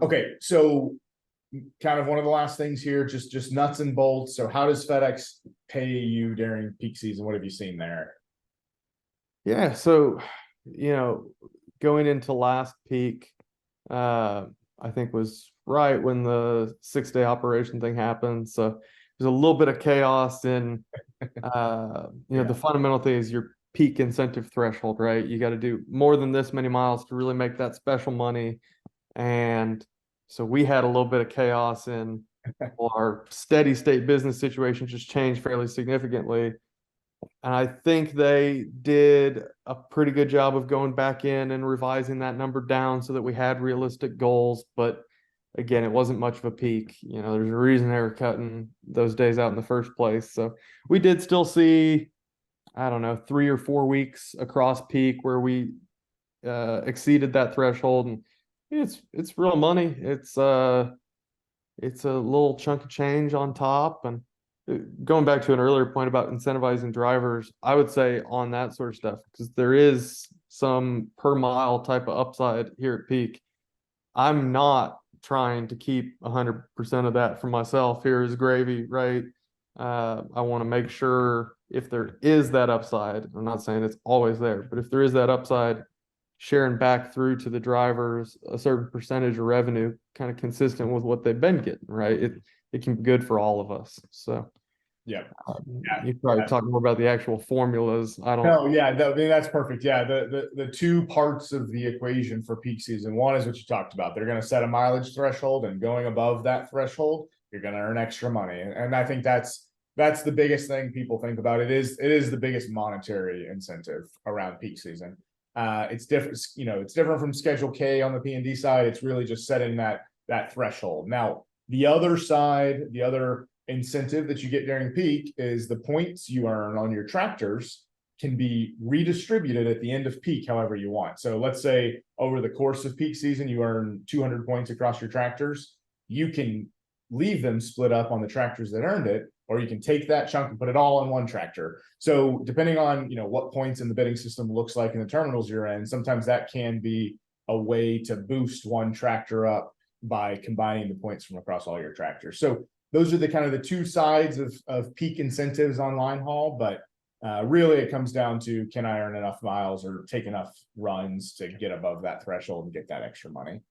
Okay, so kind of one of the last things here, just nuts and bolts. So how does FedEx pay you during peak season? What have you seen there? Yeah, so going into last peak, I think was right when the 6-day operation thing happened. So there's a little bit of chaos in Yeah. the fundamental thing is your peak incentive threshold, right? You got to do more than this many miles to really make that special money. And so we had a little bit of chaos in our steady state business situation just changed fairly significantly. And I think they did a pretty good job of going back in and revising that number down so that we had realistic goals. But again, it wasn't much of a peak. There's a reason they were cutting those days out in the first place. So we did still see, I don't know, 3 or 4 weeks across peak where we exceeded that threshold. And it's real money. It's a little chunk of change on top. And going back to an earlier point about incentivizing drivers, I would say on that sort of stuff, because there is some per mile type of upside here at peak. I'm not trying to keep 100% of that for myself. Here is gravy, right? I want to make sure if there is that upside, I'm not saying it's always there, but if there is that upside, sharing back through to the drivers a certain percentage of revenue, kind of consistent with what they've been getting, right? It can be good for all of us. So Yeah. you probably talk more about the actual formulas. I don't. No, yeah, I mean, that's perfect. Yeah, the two parts of the equation for peak season. One is what you talked about. They're going to set a mileage threshold, and going above that threshold, you're going to earn extra money. And I think that's the biggest thing people think about. It is the biggest monetary incentive around peak season. It's different, it's different from Schedule K on the P&D side. It's really just setting that threshold. Now, the other side, the other incentive that you get during peak is the points you earn on your tractors can be redistributed at the end of peak however you want. So let's say over the course of peak season, you earn 200 points across your tractors. You can leave them split up on the tractors that earned it, or you can take that chunk and put it all on one tractor. So depending on what points in the bidding system looks like in the terminals you're in, sometimes that can be a way to boost one tractor up by combining the points from across all your tractors. So those are the kind of the two sides of peak incentives on Linehaul, but really it comes down to, can I earn enough miles or take enough runs to get above that threshold and get that extra money?